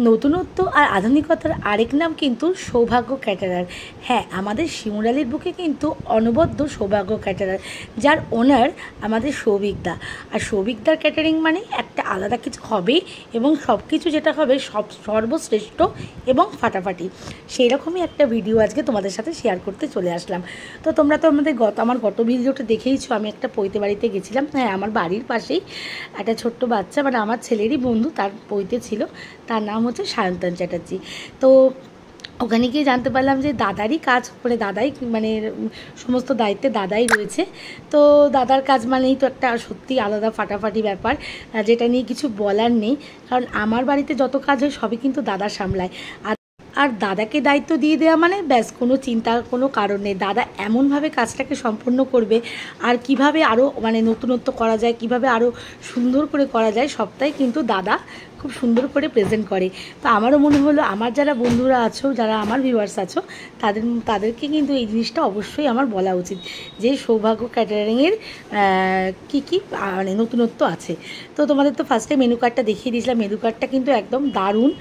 নতুনত্ব আর আধুনিকতার আরেক নাম কিন্তু সৌভাগ্য ক্যাটারার। হ্যাঁ, আমাদের শিমুরালির বুকে কিন্তু অনবদ্য সৌভাগ্য ক্যাটারার, যার ওনার আমাদের সৌভিকদা। আর সৌভিকদার ক্যাটারিং মানে একটা আলাদা কিছু হবেই, এবং সব কিছু যেটা হবে সর্বশ্রেষ্ঠ এবং ফাটাফাটি। সেই রকমই একটা ভিডিও আজকে তোমাদের সাথে শেয়ার করতে চলে আসলাম। তো তোমরা তো আমার গত ভিডিওটা দেখেইছো, আমি একটা পৈতে বাড়িতে গেছিলাম। হ্যাঁ, আমার বাড়ির পাশেই একটা ছোট্ট বাচ্চা, মানে আমার ছেলেরই বন্ধু, তার পৈতে ছিল। তার নাম হচ্ছে সায়ন্তন চ্যাটার্জি। তো ওখানে গিয়ে জানতে পারলাম যে দাদারই কাজ, মানে দাদাই মানে সমস্ত দায়িত্বে দাদাই রয়েছে। তো দাদার কাজ মানেই তো একটা সত্যি আলাদা ফাটাফাটি ব্যাপার, যেটা নিয়ে কিছু বলার নেই। কারণ আমার বাড়িতে যত কাজ হয় সবই কিন্তু দাদা সামলায়। আর দাদাকে দায়িত্ব দিয়ে দেওয়া মানে ব্যাস, কোনো চিন্তার কোনো কারণ নেই। দাদা এমনভাবে কাজটাকে সম্পন্ন করবে, আর কিভাবে আরও মানে নতুনত্ব করা যায়, কিভাবে আরও সুন্দর করে করা যায়, সবটাই কিন্তু দাদা খুব সুন্দর করে প্রেজেন্ট করে। তো আমারও মনে হলো আমার যারা বন্ধুরা আছো, যারা আমার ভিউয়ার্স আছো, তাদেরকে কিন্তু এই জিনিসটা অবশ্যই আমার বলা উচিত যে সৌভাগ্য ক্যাটারিংয়ের কী কী মানে নতুনত্ব আছে। তো তোমাদের তো ফার্স্টে মেনু কার্ডটা দেখিয়ে দিয়েছিলাম। মেনু কার্ডটা কিন্তু একদম দারুণ।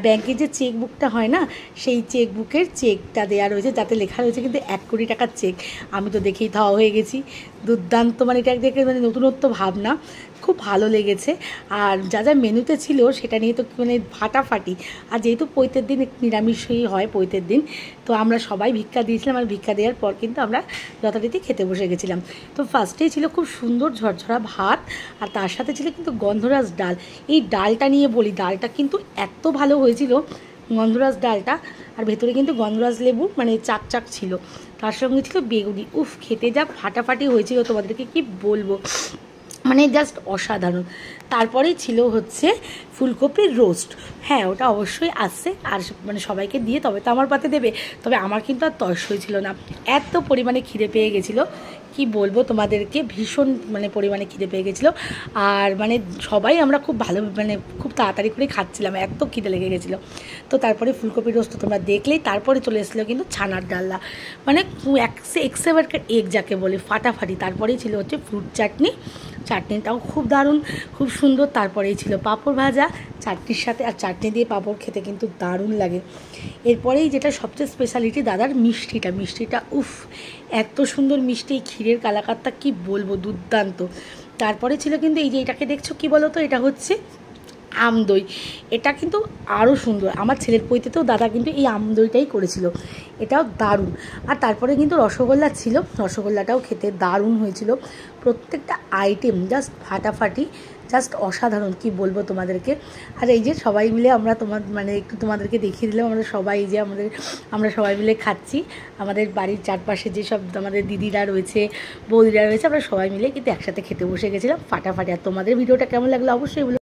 ব্যাংকের যে চেক বুকটা হয় না, সেই চেক বুকের চেকটা দেওয়া রয়েছে, যাতে লেখা রয়েছে কিন্তু 1 কোটি টাকার চেক। আমি তো দেখেই থাওয়া হয়ে গেছি। দুর্দান্ত, মানে এটা দেখে মানে নতুনত্ব ভাবনা, খুব ভালো লেগেছে। আর যা যা মেনুতে ছিল সেটা নিয়ে তো মানে ফাটাফাটি। আর যেহেতু পৈতের দিন নিরামিষই হয় পৈতের দিন, তো আমরা সবাই ভিক্ষা দিয়েছিলাম। আর ভিক্ষা দেওয়ার পর কিন্তু আমরা যথারীতি খেতে বসে গেছিলাম। তো ফার্স্টেই ছিল খুব সুন্দর ঝরঝরা ভাত, আর তার সাথে ছিল কিন্তু গন্ধরাজ ডাল। এই ডালটা নিয়ে বলি, ডালটা কিন্তু এত ভালো হয়েছিল গন্ধরাজ ডালটা। আর ভেতরে কিন্তু গন্ধরাজ লেবু মানে চাক ছিল, তার সঙ্গে ছিল বেগুনি। উফ, খেতে যা ফাটাফাটি হয়েছিল তোমাদেরকে কি বলবো, মানে জাস্ট অসাধারণ। তারপরেই ছিল হচ্ছে ফুলকপির রোস্ট। হ্যাঁ, ওটা অবশ্যই আসছে, আর মানে সবাইকে দিয়ে তবে তো আমার পাতে দেবে। তবে আমার কিন্তু আর তর্স হয়েছিল না, এত পরিমাণে খিদে পেয়ে গেছিলো কি বলবো তোমাদেরকে, ভীষণ মানে পরিমাণে খিদে পেয়ে গেছিলো। আর মানে সবাই আমরা খুব ভালো মানে খুব তাড়াতাড়ি করে খাচ্ছিলাম, এত খিদে লেগে গেছিলো। তো তারপরে ফুলকপির রোস্ট তোমরা দেখলেই। তারপরে চলে এসেছিলো কিন্তু ছানার ডালনা, মানে এক্সেভারকার এগ যাকে বলে, ফাটাফাটি। তারপরেই ছিল হচ্ছে ফ্রুট চাটনি। চাটনিটাও খুব দারুণ, খুব সুন্দর। তারপরেই ছিল পাঁপড় ভাজা চাটনির সাথে, আর চাটনি দিয়ে পাঁপড় খেতে কিন্তু দারুণ লাগে। এরপরেই যেটা সবচেয়ে স্পেশালিটি দাদার মিষ্টিটা উফ, এত সুন্দর মিষ্টি, এই ক্ষীরের কালাকারটা কি বলবো, দুর্দান্ত। তারপরে ছিল কিন্তু এই যে এটাকে দেখছো কি বলো তো, এটা হচ্ছে আমদই। এটা কিন্তু আরও সুন্দর। আমার ছেলের পৈতেতেও দাদা কিন্তু এই আমদইটাই করেছিল, এটাও দারুণ। আর তারপরে কিন্তু রসগোল্লা ছিল, রসগোল্লাটাও খেতে দারুণ হয়েছিল। প্রত্যেকটা আইটেম জাস্ট ফাটাফাটি, জাস্ট অসাধারণ, কি বলবো তোমাদেরকে। আর এই যে সবাই মিলে আমরা মানে একটু তোমাদেরকে দেখিয়ে দিলাম, আমরা সবাই মিলে খাচ্ছি। আমাদের বাড়ির চারপাশে যেসব আমাদের দিদিরা রয়েছে, বৌদিরা রয়েছে, আমরা সবাই মিলে কিন্তু একসাথে খেতে বসে গেছিলাম ফাটাফাটি। আর তোমাদের ভিডিওটা কেমন লাগলো অবশ্যই